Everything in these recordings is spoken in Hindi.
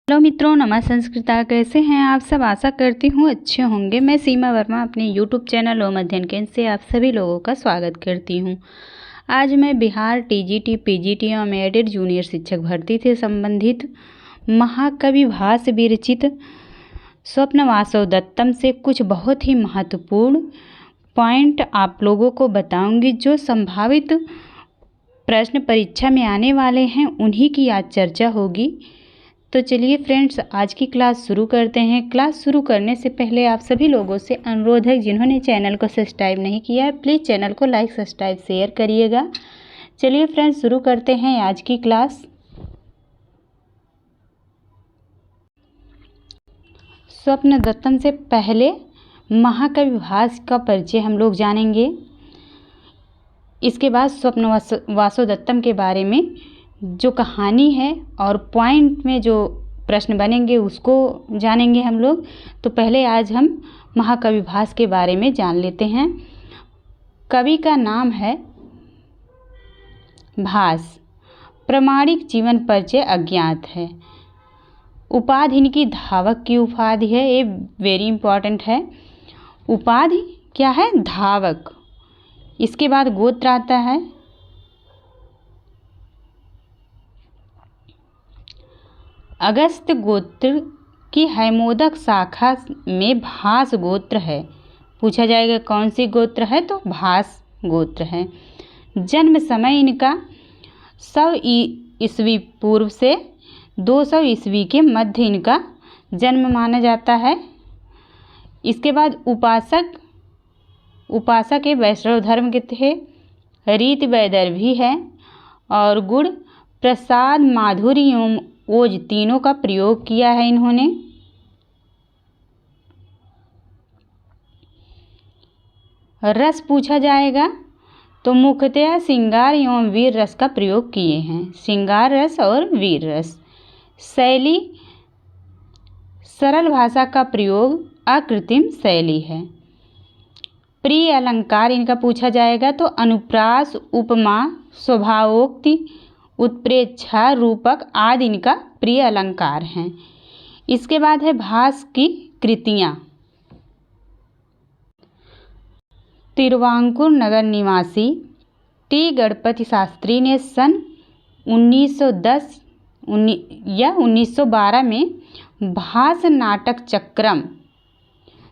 हेलो मित्रों, नमः संस्कृता। कैसे हैं आप सब? आशा करती हूँ अच्छे होंगे। मैं सीमा वर्मा अपने यूट्यूब चैनल ओम अध्ययन केंद्र से आप सभी लोगों का स्वागत करती हूँ। आज मैं बिहार टीजीटी, पीजीटी एवं एडेड जूनियर शिक्षक भर्ती से संबंधित महाकवि भास विरचित स्वप्न वासवदत्तम से कुछ बहुत ही महत्वपूर्ण पॉइंट आप लोगों को बताऊंगी, जो संभावित प्रश्न परीक्षा में आने वाले हैं, उन्हीं की आज चर्चा होगी। तो चलिए फ्रेंड्स, आज की क्लास शुरू करते हैं। क्लास शुरू करने से पहले आप सभी लोगों से अनुरोध है, जिन्होंने चैनल को सब्सक्राइब नहीं किया है, प्लीज़ चैनल को लाइक, सब्सक्राइब, शेयर करिएगा। चलिए फ्रेंड्स, शुरू करते हैं आज की क्लास। स्वप्नदत्तम से पहले महाकवि भास का परिचय हम लोग जानेंगे। इसके बाद स्वप्न वासवदत्तम के बारे में जो कहानी है और पॉइंट में जो प्रश्न बनेंगे उसको जानेंगे हम लोग। तो पहले आज हम महाकवि भास के बारे में जान लेते हैं। कवि का नाम है भास। प्रामाणिक जीवन परिचय अज्ञात है। उपाधि इनकी धावक की उपाधि है, ये वेरी इंपॉर्टेंट है। उपाधि क्या है? धावक। इसके बाद गोत्र आता है। अगस्त गोत्र की हैमोदक शाखा में भास गोत्र है। पूछा जाएगा कौन सी गोत्र है, तो भास गोत्र है। जन्म समय इनका 100 ईस्वी पूर्व से 200 ईस्वी के मध्य इनका जन्म माना जाता है। इसके बाद उपासक के वैष्णव धर्म के थे। रीति वैदर्भी है और गुण, प्रसाद, माधुर्य एवं ओज तीनों का प्रयोग किया है इन्होंने। रस पूछा जाएगा तो मुख्यतः श्रृंगार एवं वीर रस का प्रयोग किए हैं। श्रृंगार रस और वीर रस। शैली सरल भाषा का प्रयोग, अकृत्रिम शैली है। प्रिय अलंकार इनका पूछा जाएगा तो अनुप्रास, उपमा, स्वभावोक्ति, उत्प्रेक्षा, रूपक आदि इनका प्रिय अलंकार हैं। इसके बाद है भास की कृतियाँ। तिरुवांकुर नगर निवासी टी गणपति शास्त्री ने सन 1910 या 1912 में भास नाटक चक्रम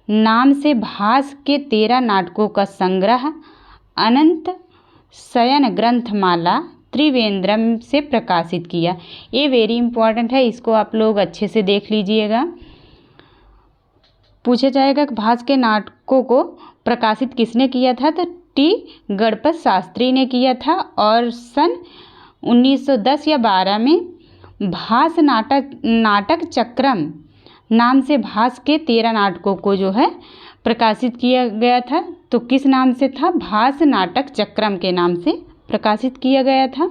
नाम से भास के 13 नाटकों का संग्रह अनंत शयन ग्रंथमाला त्रिवेंद्रम से प्रकाशित किया। ये वेरी इंपॉर्टेंट है, इसको आप लोग अच्छे से देख लीजिएगा। पूछा जाएगा कि भास के नाटकों को प्रकाशित किसने किया था, तो टी गणपत शास्त्री ने किया था। और सन 1910 या 12 में भास नाटक चक्रम नाम से भास के 13 नाटकों को जो है प्रकाशित किया गया था। तो किस नाम से था? भास नाटक चक्रम के नाम से प्रकाशित किया गया था।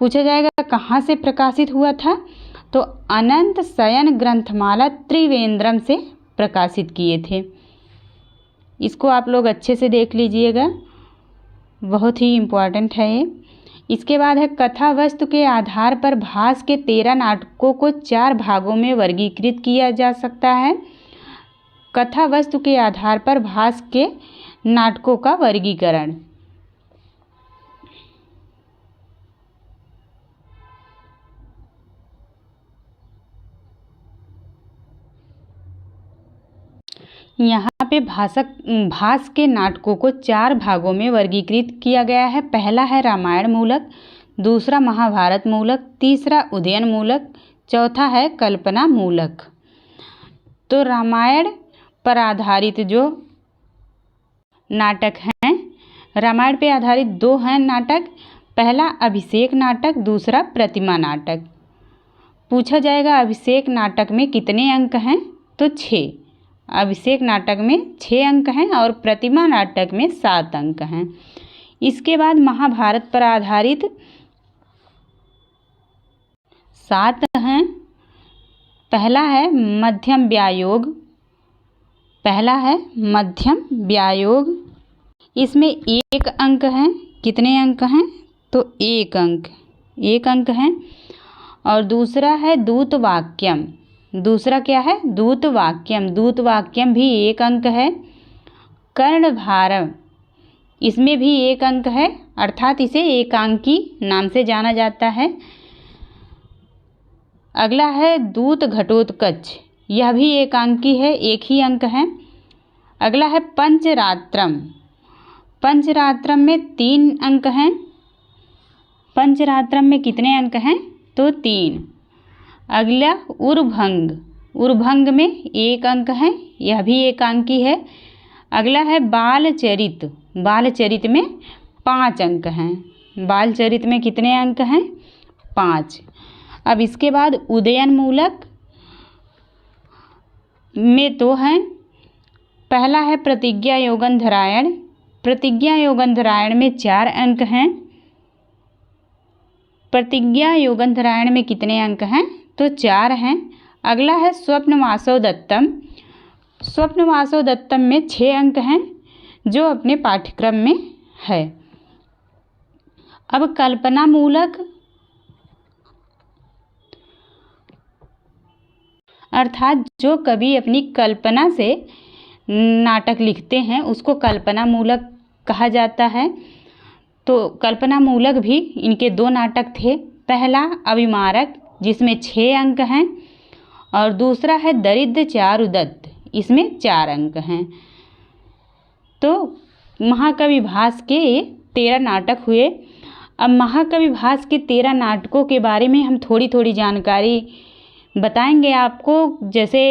पूछा जाएगा कहाँ से प्रकाशित हुआ था, तो अनंत शयन ग्रंथमाला त्रिवेंद्रम से प्रकाशित किए थे। इसको आप लोग अच्छे से देख लीजिएगा, बहुत ही इम्पोर्टेंट है ये। इसके बाद है कथा वस्तु के आधार पर भास के 13 नाटकों को 4 भागों में वर्गीकृत किया जा सकता है। कथा वस्तु के आधार पर भास के नाटकों का वर्गीकरण। यहाँ पे भास के नाटकों को 4 भागों में वर्गीकृत किया गया है। पहला है रामायण मूलक, दूसरा महाभारत मूलक, तीसरा उदयन मूलक, चौथा है कल्पना मूलक। तो रामायण पर आधारित जो नाटक हैं, रामायण पे आधारित 2 हैं नाटक। पहला अभिषेक नाटक, दूसरा प्रतिमा नाटक। पूछा जाएगा अभिषेक नाटक में कितने अंक हैं, तो 6। अभिषेक नाटक में 6 अंक हैं और प्रतिमा नाटक में 7 अंक हैं। इसके बाद महाभारत पर आधारित 7 हैं। पहला है मध्यम व्यायोग। इसमें 1 अंक है। कितने अंक हैं, तो 1 अंक। 1 अंक है। और दूसरा है दूत वाक्यम। दूसरा क्या है? दूत वाक्यम। दूत वाक्यम भी 1 अंक है। कर्णधारम, इसमें भी 1 अंक है, अर्थात इसे एकांकी नाम से जाना जाता है। अगला है दूत घटोत्कच, यह भी एकांकी है, 1 ही अंक है। अगला है पंचरात्रम। पंचरात्रम में 3 अंक हैं। पंचरात्रम में कितने अंक हैं? तो 3। अगला उर्भंग। उर्भंग में 1 अंक है, यह भी एकांकी है। अगला है बालचरित। बालचरित में 5 अंक हैं। बालचरित में कितने अंक हैं? 5। अब इसके बाद उदयनमूलक में 2 हैं। पहला है प्रतिज्ञा योगंधरायण। प्रतिज्ञा योगंधरायण में 4 अंक हैं। प्रतिज्ञा योगंधरायण में कितने अंक हैं? तो 4 हैं। अगला है स्वप्नवासव दत्तम। स्वप्नवासव दत्तम में 6 अंक हैं, जो अपने पाठ्यक्रम में है। अब कल्पनामूलक, अर्थात जो कवि अपनी कल्पना से नाटक लिखते हैं उसको कल्पनामूलक कहा जाता है। तो कल्पनामूलक भी इनके 2 नाटक थे। पहला अभिमारक, जिसमें 6 अंक हैं, और दूसरा है दरिद्र चारुदत्त, इसमें 4 अंक हैं। तो महाकवि भास के 13 नाटक हुए। अब महाकवि भास के 13 नाटकों के बारे में हम थोड़ी थोड़ी जानकारी बताएंगे आपको। जैसे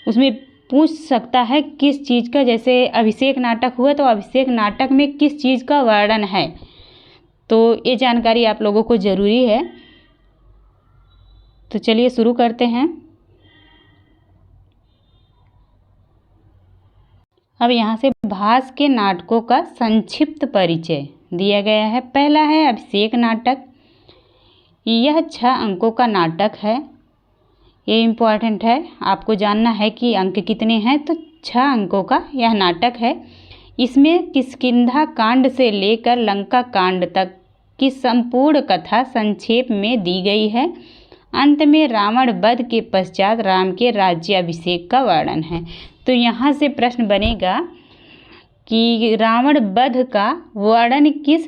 उसमें पूछ सकता है किस चीज़ का, जैसे अभिषेक नाटक हुआ तो अभिषेक नाटक में किस चीज़ का वर्णन है, तो ये जानकारी आप लोगों को ज़रूरी है। तो चलिए शुरू करते हैं। अब यहाँ से भास के नाटकों का संक्षिप्त परिचय दिया गया है। पहला है अभिषेक नाटक। यह 6 अंकों का नाटक है। ये इम्पॉर्टेंट है, आपको जानना है कि अंक कितने हैं। तो 6 अंकों का यह नाटक है। इसमें किष्किंधा कांड से लेकर लंका कांड तक की संपूर्ण कथा संक्षेप में दी गई है। अंत में रावण वध के पश्चात राम के राज्याभिषेक का वर्णन है। तो यहाँ से प्रश्न बनेगा कि रावण वध का वर्णन किस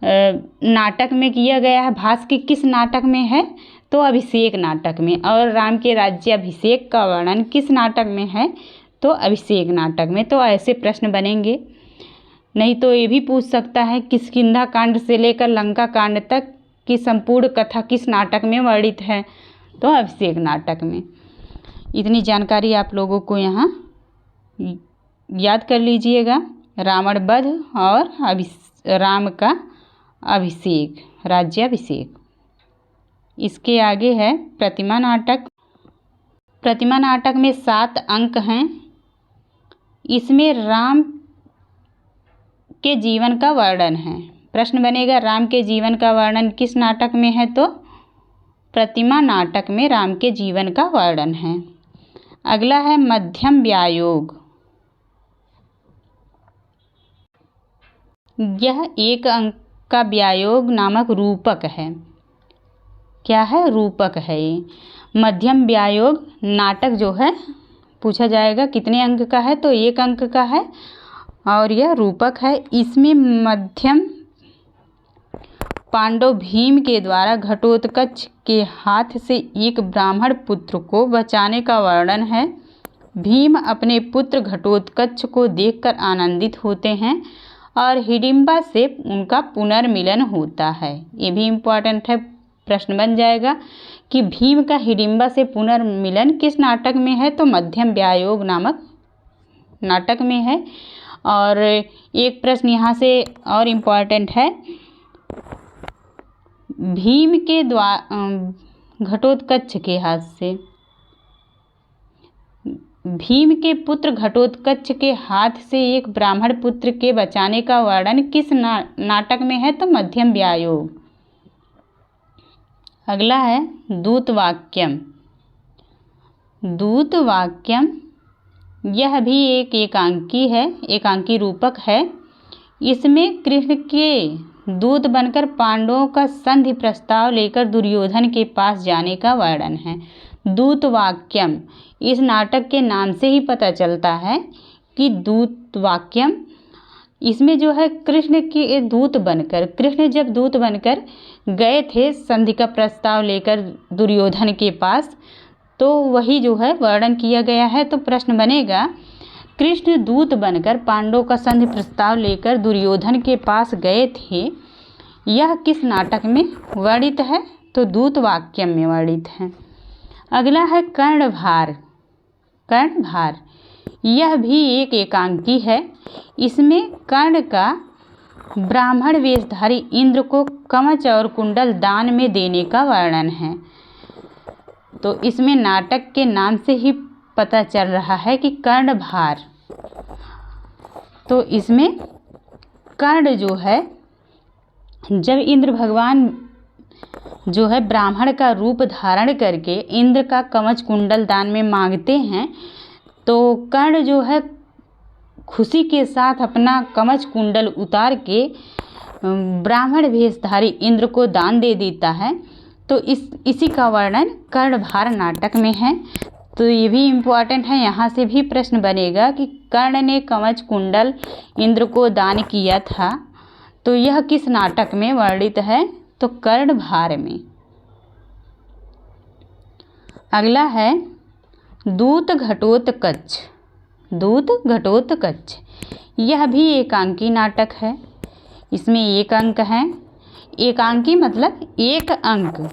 नाटक में किया गया है? भास के किस नाटक में है? तो अभिषेक नाटक में। और राम के राज्याभिषेक का वर्णन किस नाटक में है? तो अभिषेक नाटक में। तो ऐसे प्रश्न बनेंगे। नहीं तो ये भी पूछ सकता है किष्किंधा कांड से लेकर लंका कांड तक की संपूर्ण कथा किस नाटक में वर्णित है? तो अभिषेक नाटक में। इतनी जानकारी आप लोगों को यहाँ याद कर लीजिएगा। रावण वध और राम का अभिषेक, राज्याभिषेक। इसके आगे है प्रतिमा नाटक। प्रतिमा नाटक में 7 अंक हैं। इसमें राम के जीवन का वर्णन है। प्रश्न बनेगा राम के जीवन का वर्णन किस नाटक में है? तो प्रतिमा नाटक में राम के जीवन का वर्णन है। अगला है मध्यम व्यायोग। यह 1 अंक का व्यायोग नामक रूपक है। क्या है? रूपक है ये। मध्यम व्यायोग नाटक जो है पूछा जाएगा कितने अंक का है? तो 1 अंक का है और यह रूपक है। इसमें मध्यम पांडव भीम के द्वारा घटोत्कच के हाथ से एक ब्राह्मण पुत्र को बचाने का वर्णन है। भीम अपने पुत्र घटोत्कच को देखकर आनंदित होते हैं और हिडिंबा से उनका पुनर्मिलन होता है। ये भी इम्पॉर्टेंट है, प्रश्न बन जाएगा कि भीम का हिडिंबा से पुनर्मिलन किस नाटक में है? तो मध्यम व्यायोग नामक नाटक में है। और एक प्रश्न यहाँ से और इम्पॉर्टेंट है, भीम के घटोत्कच के हाथ से, भीम के पुत्र घटोत्कच के हाथ से एक ब्राह्मण पुत्र के बचाने का वर्णन किस नाटक में है? तो मध्यम व्यायोग। अगला है दूतवाक्यम। दूतवाक्यम यह भी एक एकांकी है, एकांकी रूपक है। इसमें कृष्ण के दूत बनकर पांडवों का संधि प्रस्ताव लेकर दुर्योधन के पास जाने का वर्णन है। दूत वाक्यम, इस नाटक के नाम से ही पता चलता है कि दूत वाक्यम, इसमें जो है कृष्ण के दूत बनकर, कृष्ण जब दूत बनकर गए थे संधि का प्रस्ताव लेकर दुर्योधन के पास, तो वही जो है वर्णन किया गया है। तो प्रश्न बनेगा, कृष्ण दूत बनकर पांडवों का संधि प्रस्ताव लेकर दुर्योधन के पास गए थे, यह किस नाटक में वर्णित है? तो दूत वाक्यम में वर्णित है। अगला है कर्णभार। कर्णभार यह भी एक एकांकी है। इसमें कर्ण का ब्राह्मण वेशधारी इंद्र को कवच और कुंडल दान में देने का वर्णन है। तो इसमें नाटक के नाम से ही पता चल रहा है कि कर्णभार। तो इसमें कर्ण जो है, जब इंद्र भगवान जो है ब्राह्मण का रूप धारण करके इंद्र का कवच कुंडल दान में मांगते हैं, तो कर्ण जो है खुशी के साथ अपना कवच कुंडल उतार के ब्राह्मण वेशधारी इंद्र को दान दे देता है। तो इसी का वर्णन कर्णभार नाटक में है। तो ये भी इम्पोर्टेंट है, यहाँ से भी प्रश्न बनेगा कि कर्ण ने कवच कुंडल इंद्र को दान किया था, तो यह किस नाटक में वर्णित है? तो कर्णभार में। अगला है दूत घटोत्कच। दूत घटोत्कच यह भी एकांकी नाटक है। इसमें एक अंक है। एकांकी मतलब एक अंक।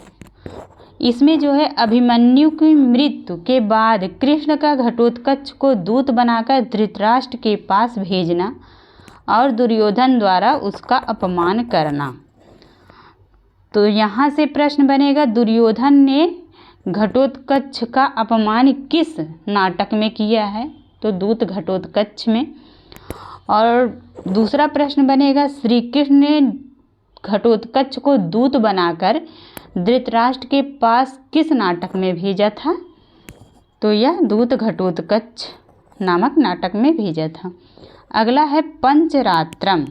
इसमें जो है अभिमन्यु की मृत्यु के बाद कृष्ण का घटोत्कच को दूत बनाकर धृतराष्ट्र के पास भेजना और दुर्योधन द्वारा उसका अपमान करना। तो यहाँ से प्रश्न बनेगा, दुर्योधन ने घटोत्कच का अपमान किस नाटक में किया है? तो दूत घटोत्कच में। और दूसरा प्रश्न बनेगा, श्री कृष्ण ने घटोत्कच को दूत बनाकर धृतराष्ट्र के पास किस नाटक में भेजा था? तो यह दूत घटोत्कच नामक नाटक में भेजा था। अगला है पंचरात्रम।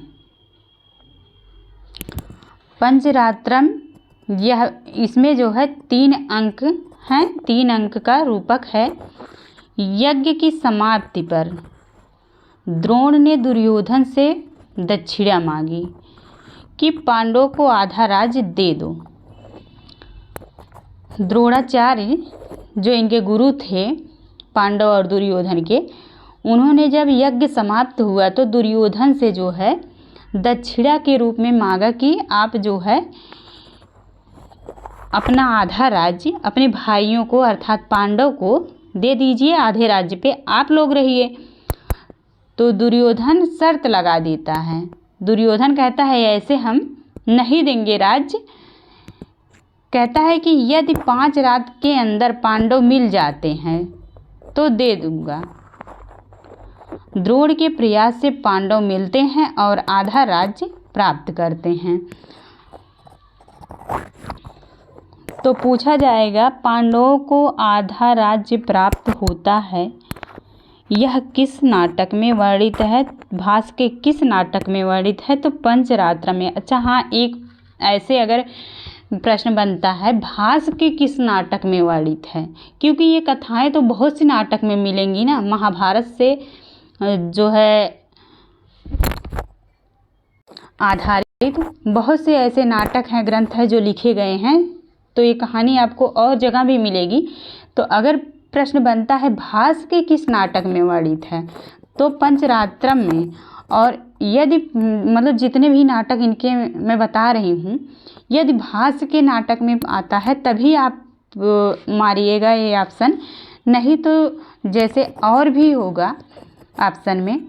पंचरात्रम यह, इसमें जो है 3 अंक हैं। 3 अंक का रूपक है। यज्ञ की समाप्ति पर द्रोण ने दुर्योधन से दक्षिणा मांगी कि पांडवों को आधा राज्य दे दो। द्रोणाचार्य जो इनके गुरु थे पांडव और दुर्योधन के, उन्होंने जब यज्ञ समाप्त हुआ तो दुर्योधन से जो है दक्षिणा के रूप में मांगा कि आप जो है अपना आधा राज्य अपने भाइयों को अर्थात पांडव को दे दीजिए, आधे राज्य पे आप लोग रहिए। तो दुर्योधन शर्त लगा देता है। दुर्योधन कहता है ऐसे हम नहीं देंगे राज्य। कहता है कि यदि 5 रात के अंदर पांडव मिल जाते हैं तो दे दूंगा। द्रोण के प्रयास से पांडव मिलते हैं और आधा राज्य प्राप्त करते हैं। तो पूछा जाएगा, पांडवों को आधा राज्य प्राप्त होता है, यह किस नाटक में वर्णित है? भास के किस नाटक में वर्णित है? तो पंचरात्र में। अच्छा हाँ, एक ऐसे अगर प्रश्न बनता है, भास के किस नाटक में वर्णित है? क्योंकि ये कथाएं तो बहुत सी नाटक में मिलेंगी ना। महाभारत से जो है आधारित बहुत से ऐसे नाटक हैं, ग्रंथ हैं जो लिखे गए हैं। तो ये कहानी आपको और जगह भी मिलेगी। तो अगर प्रश्न बनता है भास के किस नाटक में वर्णित है, तो पंचरात्रम में। और यदि मतलब जितने भी नाटक इनके मैं बता रही हूँ, यदि भास के नाटक में आता है तभी आप मारिएगा ये ऑप्शन, नहीं तो जैसे और भी होगा ऑप्शन में।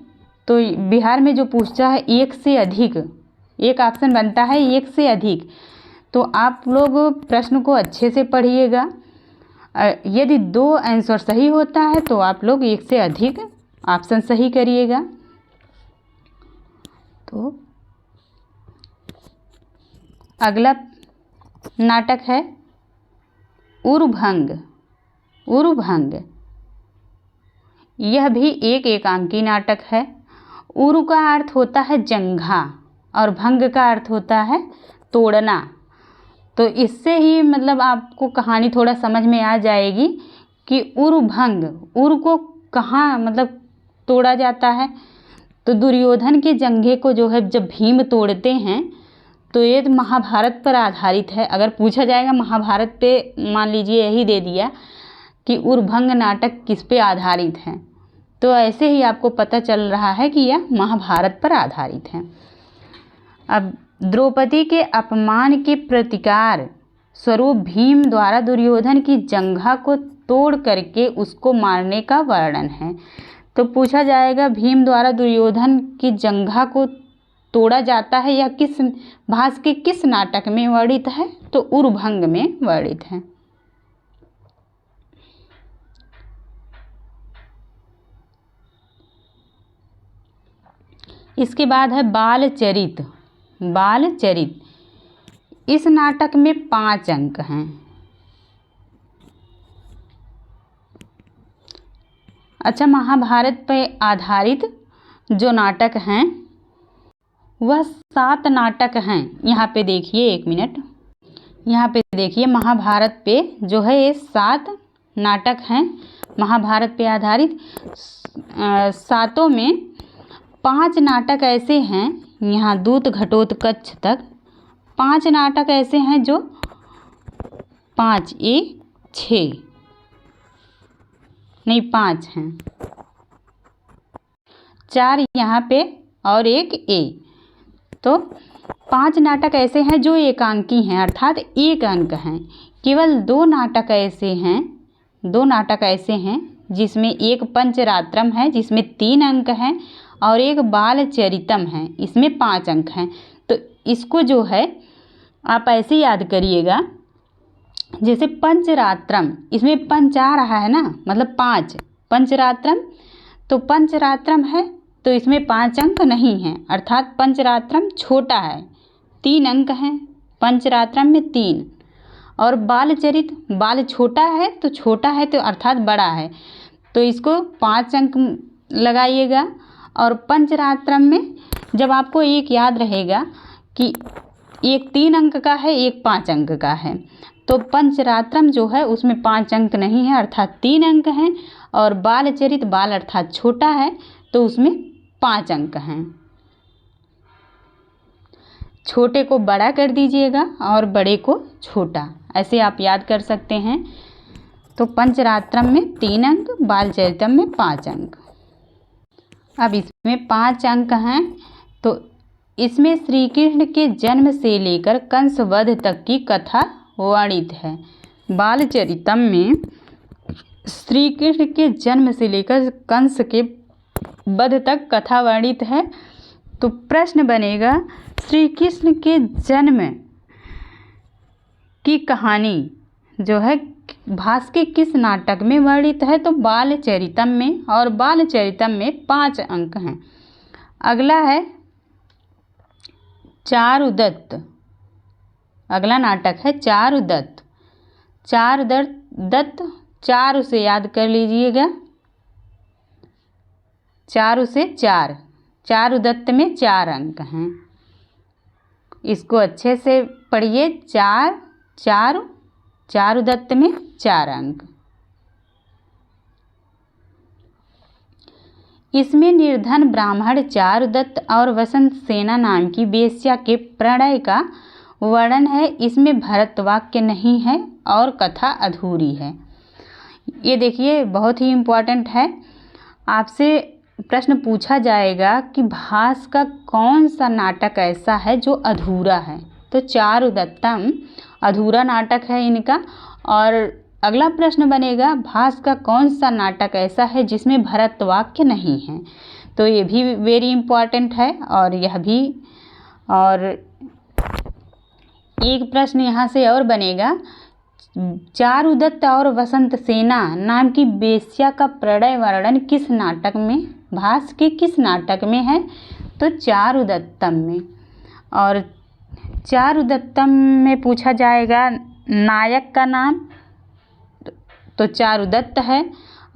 तो बिहार में जो पूछता है एक से अधिक, एक ऑप्शन बनता है एक से अधिक, तो आप लोग प्रश्न को अच्छे से पढ़िएगा। यदि 2 आंसर सही होता है तो आप लोग एक से अधिक ऑप्शन सही करिएगा। तो अगला नाटक है उरुभंग। उरुभंग यह भी एक एकांकी नाटक है। उरु का अर्थ होता है जंघा और भंग का अर्थ होता है तोड़ना। तो इससे ही मतलब आपको कहानी थोड़ा समझ में आ जाएगी कि उर भंग, उर को कहाँ मतलब तोड़ा जाता है। तो दुर्योधन के जंघे को जो है जब भीम तोड़ते हैं तो ये तो महाभारत पर आधारित है। अगर पूछा जाएगा महाभारत पे, मान लीजिए यही दे दिया कि उरभंग नाटक किस पे आधारित है, तो ऐसे ही आपको पता चल रहा है कि यह महाभारत पर आधारित है। अब द्रौपदी के अपमान के प्रतिकार स्वरूप भीम द्वारा दुर्योधन की जंघा को तोड़ करके उसको मारने का वर्णन है। तो पूछा जाएगा भीम द्वारा दुर्योधन की जंघा को तोड़ा जाता है या किस भास के किस नाटक में वर्णित है, तो उरभंग में वर्णित है। इसके बाद है बालचरित। बालचरित इस नाटक में 5 अंक हैं। अच्छा, महाभारत पर आधारित जो नाटक हैं वह 7 नाटक हैं। यहाँ पे देखिए, एक मिनट, यहाँ पे देखिए, महाभारत पे जो है ये 7 नाटक हैं महाभारत पे आधारित। 7 में 5 नाटक ऐसे हैं, यहाँ दूत घटोत्कच तक 5 नाटक ऐसे हैं जो 5 6 नहीं 5 हैं, 4 यहाँ पे और 1 ए। तो 5 नाटक ऐसे हैं जो एकांकी हैं, अर्थात 1 अंक हैं। केवल 2 नाटक ऐसे हैं, 2 नाटक ऐसे हैं जिसमें एक पंचरात्रम है जिसमें 3 अंक हैं और एक बालचरितम है, इसमें 5 अंक हैं। तो इसको जो है आप ऐसे याद करिएगा, जैसे पंचरात्रम, इसमें पंच आ रहा है ना, मतलब 5 पंचरात्रम, तो पंचरात्रम है तो इसमें 5 अंक नहीं हैं, अर्थात पंचरात्रम छोटा है, 3 अंक हैं पंचरात्रम में 3। और बालचरित, बाल छोटा है तो अर्थात बड़ा है, तो इसको 5 अंक लगाइएगा। और पंचरात्रम में जब आपको एक याद रहेगा कि एक 3 अंक का है, एक 5 अंक का है, तो पंचरात्रम जो है उसमें 5 अंक नहीं है, अर्थात 3 अंक हैं। और बालचरित, बाल अर्थात छोटा है तो उसमें 5 अंक हैं। छोटे को बड़ा कर दीजिएगा और बड़े को छोटा, ऐसे आप याद कर सकते हैं। तो पंचरात्रम में 3 अंक, बालचरितम में 5 अंक। अब इसमें 5 अंक हैं, तो इसमें श्री कृष्ण के जन्म से लेकर कंस वध तक की कथा वर्णित है। बालचरितम में श्री कृष्ण के जन्म से लेकर कंस के वध तक कथा वर्णित है। तो प्रश्न बनेगा, श्री कृष्ण के जन्म की कहानी जो है भास के किस नाटक में वर्णित है, तो बालचरितम में, और बालचरितम में 5 अंक हैं। अगला है चारुदत्त, अगला नाटक है चारुदत्त। चारुदत्त, चारु से याद कर लीजिएगा, चारु से 4, चारुदत्त में 4 अंक हैं। इसको अच्छे से पढ़िए, चारु, चारुदत्त में 4 अंक। इसमें निर्धन ब्राह्मण चारुदत्त और वसंत सेना नाम की वेश्या के प्रणय का वर्णन है। इसमें भरत वाक्य नहीं है और कथा अधूरी है। ये देखिए, बहुत ही इम्पोर्टेंट है। आपसे प्रश्न पूछा जाएगा कि भास का कौन सा नाटक ऐसा है जो अधूरा है, तो चारुदत्तम अधूरा नाटक है इनका। और अगला प्रश्न बनेगा, भास का कौन सा नाटक ऐसा है जिसमें भरत वाक्य नहीं है, तो ये भी वेरी इम्पॉर्टेंट है। और यह भी, और एक प्रश्न यहाँ से और बनेगा, चारुदत्त और वसंत सेना नाम की वेश्या का प्रणय वर्णन किस नाटक में, भास के किस नाटक में है, तो चारुदत्तम में। और चारुदत्तम में पूछा जाएगा नायक का नाम, तो चारुदत्त है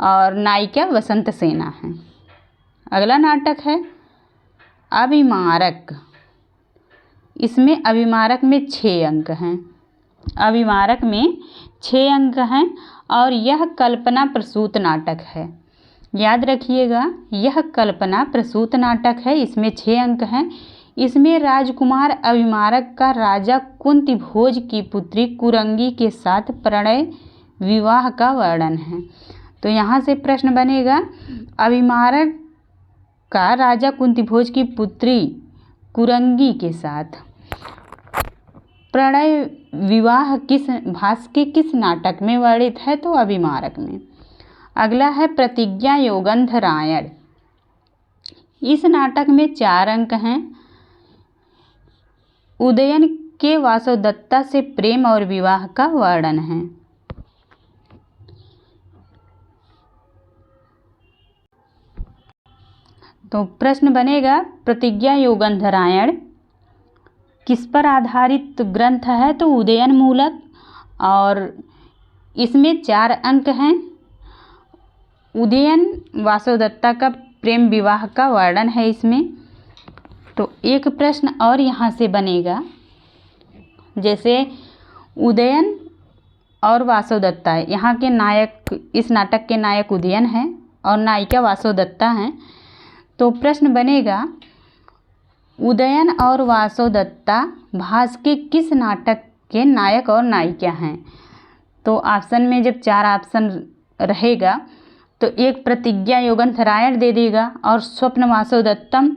और नायिका वसंत सेना है। अगला नाटक है अभिमारक। इसमें अभिमारक में 6 अंक हैं, अभिमारक में 6 अंक हैं और यह कल्पना प्रसूत नाटक है। याद रखिएगा, यह कल्पना प्रसूत नाटक है, इसमें 6 अंक हैं। इसमें राजकुमार अभिमारक का राजा कुंती भोज की पुत्री कुरंगी के साथ प्रणय विवाह का वर्णन है। तो यहाँ से प्रश्न बनेगा, अभिमारक का राजा कुंती भोज की पुत्री कुरंगी के साथ प्रणय विवाह किस भास के किस नाटक में वर्णित है? तो अभिमारक में। अगला है प्रतिज्ञा योगंधरायण। इस नाटक में 4 अंक हैं। उदयन के वासवदत्ता से प्रेम और विवाह का वर्णन है। तो प्रश्न बनेगा, प्रतिज्ञा योगंधरायण किस पर आधारित ग्रंथ है? तो उदयन मूलक, और इसमें 4 अंक हैं। उदयन वासवदत्ता का प्रेम विवाह का वर्णन है इसमें। तो एक प्रश्न और यहाँ से बनेगा, जैसे उदयन और वासवदत्ता, यहाँ के नायक, इस नाटक के नायक उदयन हैं और नायिका वासवदत्ता हैं। तो प्रश्न बनेगा, उदयन और वासवदत्ता भास के किस नाटक के नायक और नायिका हैं? तो ऑप्शन में जब 4 ऑप्शन रहेगा तो एक प्रतिज्ञा योगंधरायण दे देगा और स्वप्न वासवदत्तम,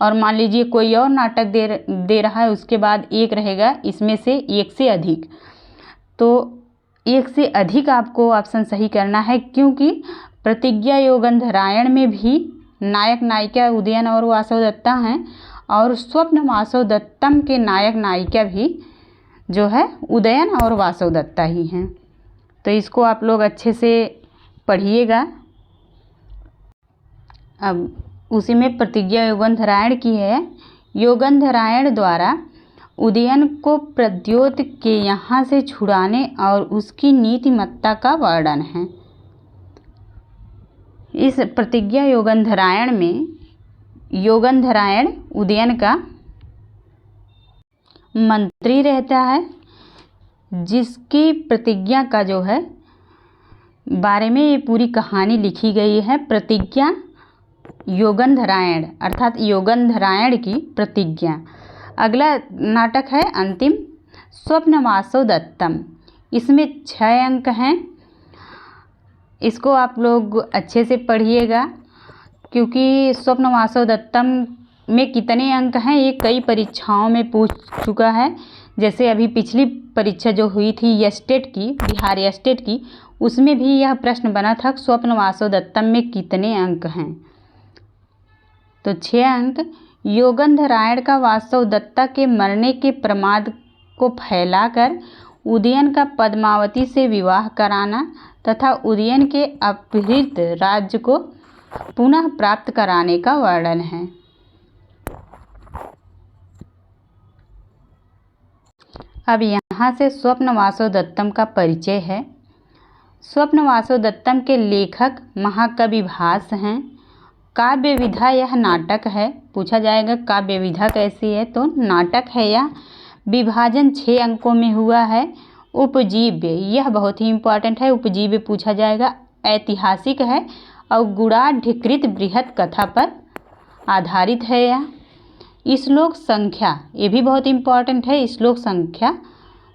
और मान लीजिए कोई और नाटक दे रहा है, उसके बाद एक रहेगा इसमें से एक से अधिक। तो एक से अधिक आपको ऑप्शन सही करना है, क्योंकि प्रतिज्ञा योगंधरायण में भी नायक नायिका उदयन और वासवदत्ता हैं और स्वप्न वासवदत्तम के नायक नायिका भी जो है उदयन और वासवदत्ता ही हैं। तो इसको आप लोग अच्छे से पढ़िएगा। अब उसी में प्रतिज्ञा योगंधरायण की है। योगंधरायण द्वारा उदयन को प्रद्योत के यहाँ से छुड़ाने और उसकी नीतिमत्ता का वर्णन है। इस प्रतिज्ञा योगंधरायण में योगंधरायण उदयन का मंत्री रहता है, जिसकी प्रतिज्ञा का जो है बारे में ये पूरी कहानी लिखी गई है। प्रतिज्ञा योगंधरायण अर्थात योगंधरायण की प्रतिज्ञा। अगला नाटक है अंतिम, स्वप्न वासवदत्तम। इसमें 6 अंक हैं। इसको आप लोग अच्छे से पढ़िएगा, क्योंकि स्वप्न वासवदत्तम में कितने अंक हैं ये कई परीक्षाओं में पूछ चुका है। जैसे अभी पिछली परीक्षा जो हुई थी एस्टेट की, बिहार एस्टेट की, उसमें भी यह प्रश्न बना था, स्वप्न वासवदत्तम में कितने अंक हैं? तो 6 अंक। योगंधरायण का वासवदत्ता के मरने के प्रमाद को फैलाकर उदयन का पद्मावती से विवाह कराना तथा उदयन के अपहृत राज्य को पुनः प्राप्त कराने का वर्णन है। अब यहाँ से स्वप्न वासवदत्तम का परिचय है। स्वप्न वासवदत्तम के लेखक महाकवि भास हैं। काव्य विधा यह नाटक है। पूछा जाएगा काव्य विधा कैसी है? तो नाटक है यह। विभाजन 6 अंकों में हुआ है। उपजीव्य, यह बहुत ही इम्पोर्टेंट है, उपजीव्य पूछा जाएगा। ऐतिहासिक है और गुणाढ्यकृत बृहत कथा पर आधारित है यह। श्लोक संख्या, ये भी बहुत इम्पोर्टेंट है, श्लोक संख्या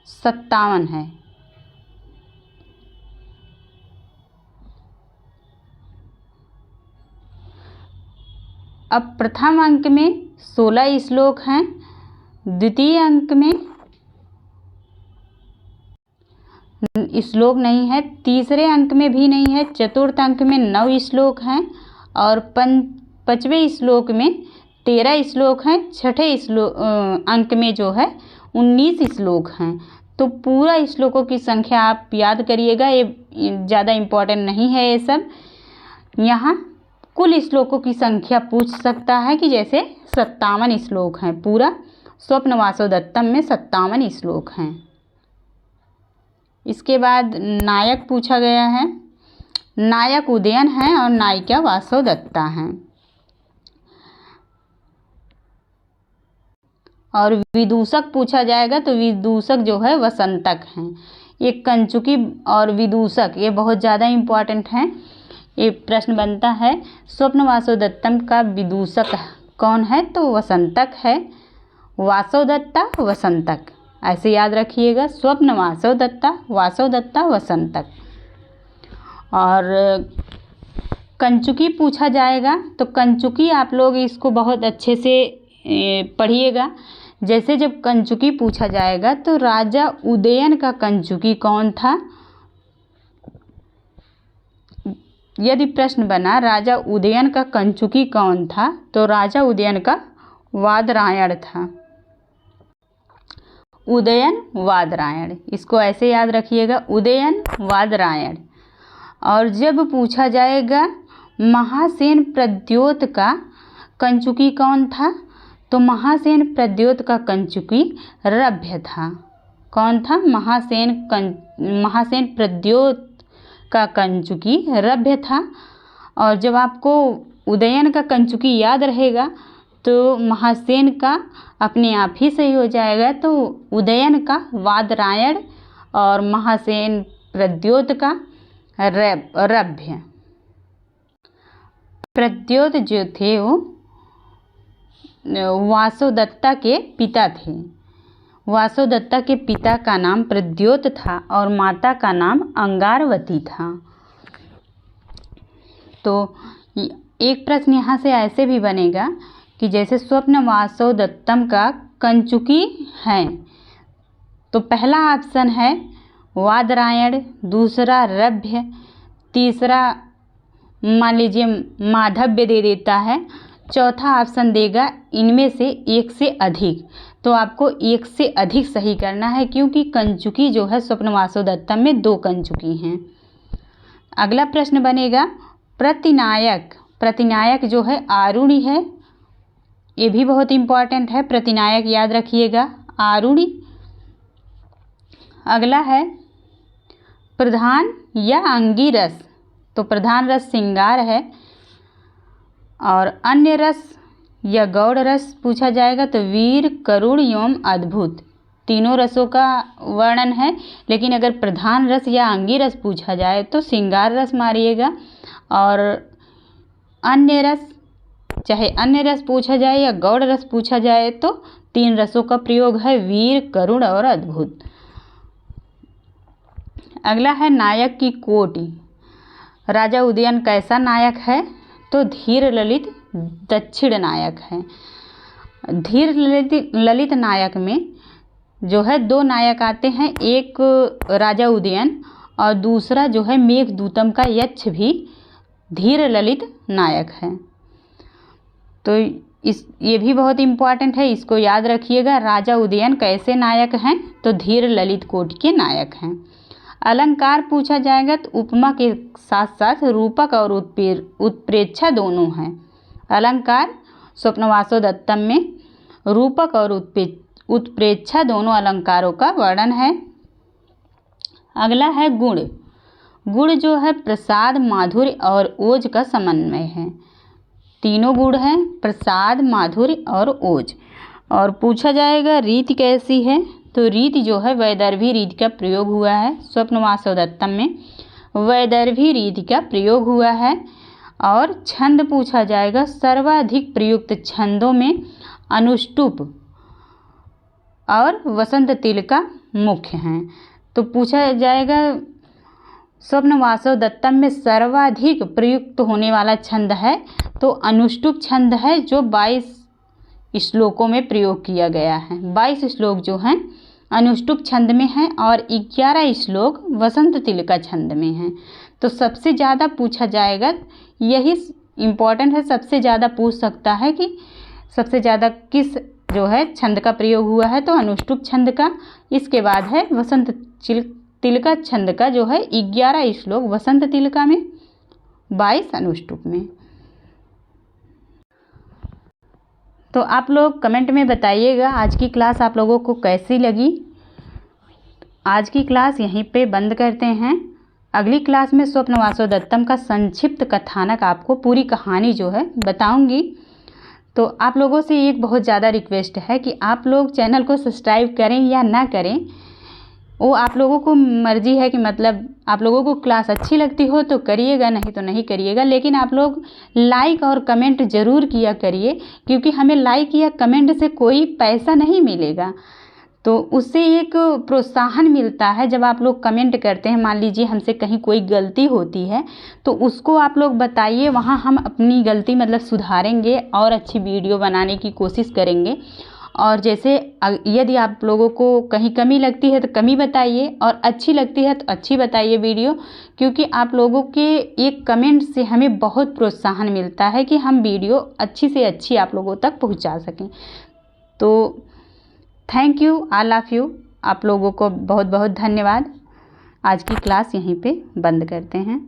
57 है। अब प्रथम अंक में 16 श्लोक हैं, द्वितीय अंक में श्लोक नहीं है, तीसरे अंक में भी नहीं है, चतुर्थ अंक में 9 श्लोक हैं और 5वें श्लोक में 13 श्लोक हैं, छठे अंक में जो है 19 श्लोक हैं। तो पूरा श्लोकों की संख्या आप याद करिएगा, ये ज़्यादा इम्पोर्टेंट नहीं है ये सब। यहाँ कुल श्लोकों की संख्या पूछ सकता है कि जैसे 57 श्लोक हैं, पूरा स्वप्न वासवदत्तम में 57 श्लोक हैं। इसके बाद नायक पूछा गया है। नायक उदयन हैं और नायिका वासवदत्ता हैं। और विदूषक पूछा जाएगा तो विदूषक जो है वसंतक हैं। ये कंचुकी और विदूषक ये बहुत ज़्यादा इम्पॉर्टेंट हैं। ये प्रश्न बनता है स्वप्न वासवदत्तम का विदूषक कौन है, तो वसंतक है। वासवदत्ता वसंतक, ऐसे याद रखिएगा, स्वप्न वासवदत्ता वसंतक। और कंचुकी पूछा जाएगा तो कंचुकी आप लोग इसको बहुत अच्छे से पढ़िएगा। जैसे जब कंचुकी पूछा जाएगा तो राजा उदयन का कंचुकी कौन था। यदि प्रश्न बना राजा उदयन का कंचुकी कौन था, तो राजा उदयन का वादरायण था। उदयन वादरायण, इसको ऐसे याद रखिएगा, उदयन वादरायण। और जब पूछा जाएगा महासेन प्रद्योत का कंचुकी कौन था, तो महासेन प्रद्योत का कंचुकी रभ्य था। कौन था? महासेन प्रद्योत का कंचुकी रभ्य था। और जब आपको उदयन का कंचुकी याद रहेगा तो महासेन का अपने आप ही सही हो जाएगा, तो उदयन का वादरायण और महासेन प्रद्योत का रभ्य। प्रद्योत जो थे वो वासवदत्ता के पिता थे। वासवदत्ता के पिता का नाम प्रद्योत था और माता का नाम अंगारवती था। तो एक प्रश्न यहाँ से ऐसे भी बनेगा कि जैसे स्वप्न वासवदत्तम का कंचुकी है, तो पहला ऑप्शन है वादरायण, दूसरा रभ्य, तीसरा मान लीजिए माधव्य दे देता है, चौथा ऑप्शन देगा इनमें से एक से अधिक। तो आपको एक से अधिक सही करना है, क्योंकि कंचुकी जो है स्वप्न वासवदत्तम में 2 कंचुकी हैं। अगला प्रश्न बनेगा प्रतिनायक। प्रतिनायक जो है आरुणि है, ये भी बहुत इम्पॉर्टेंट है, प्रतिनायक याद रखिएगा, आरुणि। अगला है प्रधान या अंगिरस, तो प्रधान रस श्रृंगार है। और अन्य रस या गौड़ रस पूछा जाएगा तो वीर, करुण एवं अद्भुत, तीनों रसों का वर्णन है। लेकिन अगर प्रधान रस या अंगी रस पूछा जाए तो श्रृंगार रस मारिएगा। और अन्य रस, चाहे अन्य रस पूछा जाए या गौड़ रस पूछा जाए, तो 3 रसों का प्रयोग है, वीर, करुण और अद्भुत। अगला है नायक की कोटि। राजा उदयन कैसा नायक है, तो धीर ललित दक्षिण नायक है। धीर ललित नायक में जो है 2 नायक आते हैं, एक राजा उदयन और दूसरा जो है मेघदूतम का यक्ष भी धीर ललित नायक है। तो ये भी बहुत इम्पॉर्टेंट है, इसको याद रखिएगा। राजा उदयन कैसे नायक हैं, तो धीर ललित कोटि के नायक हैं। अलंकार पूछा जाएगा तो उपमा के साथ साथ रूपक और उत्प्रेक्षा दोनों हैं। अलंकार स्वप्न वासवदत्तम में रूपक और उत्प्रेक्षा दोनों अलंकारों का वर्णन है। अगला है गुण। गुण जो है प्रसाद, माधुर्य और ओज का समन्वय है। तीनों गुण हैं, प्रसाद, माधुर्य और ओज। और पूछा जाएगा रीति कैसी है, तो रीति जो है वैदर्भी रीति का प्रयोग हुआ है। स्वप्न वासवदत्तम में वैदर्भी रीति का प्रयोग हुआ है। और छंद पूछा जाएगा, सर्वाधिक प्रयुक्त छंदों में अनुष्टुप और वसंत तिलका मुख्य हैं। तो पूछा जाएगा स्वप्न वासवदत्तम में सर्वाधिक प्रयुक्त होने वाला छंद है, तो अनुष्टुप छंद है, जो 22 श्लोकों में प्रयोग किया गया है। 22 श्लोक जो हैं अनुष्टुप छंद में हैं और 11 श्लोक वसंत तिलका छंद में हैं। तो सबसे ज़्यादा पूछा जाएगा, यही इम्पॉर्टेंट है, सबसे ज़्यादा पूछ सकता है कि सबसे ज़्यादा किस जो है छंद का प्रयोग हुआ है, तो अनुष्टुप छंद का। इसके बाद है वसंत तिलका छंद का जो है 11 श्लोक वसंत तिलका में, 22 अनुष्टुप में। तो आप लोग कमेंट में बताइएगा आज की क्लास आप लोगों को कैसी लगी। आज की क्लास यहीं पे बंद करते हैं। अगली क्लास में स्वप्न वासवदत्तम का संक्षिप्त कथानक, आपको पूरी कहानी जो है बताऊंगी। तो आप लोगों से एक बहुत ज़्यादा रिक्वेस्ट है कि आप लोग चैनल को सब्सक्राइब करें या ना करें, वो आप लोगों को मर्ज़ी है कि मतलब आप लोगों को क्लास अच्छी लगती हो तो करिएगा, नहीं तो नहीं करिएगा। लेकिन आप लोग लाइक और कमेंट ज़रूर किया करिए, क्योंकि हमें लाइक या कमेंट से कोई पैसा नहीं मिलेगा, तो उससे एक प्रोत्साहन मिलता है। जब आप लोग कमेंट करते हैं, मान लीजिए हमसे कहीं कोई गलती होती है तो उसको आप लोग बताइए, वहाँ हम अपनी गलती मतलब सुधारेंगे और अच्छी वीडियो बनाने की कोशिश करेंगे। और जैसे यदि आप लोगों को कहीं कमी लगती है तो कमी बताइए, और अच्छी लगती है तो अच्छी बताइए वीडियो, क्योंकि आप लोगों के एक कमेंट से हमें बहुत प्रोत्साहन मिलता है कि हम वीडियो अच्छी से अच्छी आप लोगों तक पहुंचा सकें। तो thank you, all of you, आप लोगों को बहुत बहुत धन्यवाद। आज की क्लास यहीं पे बंद करते हैं।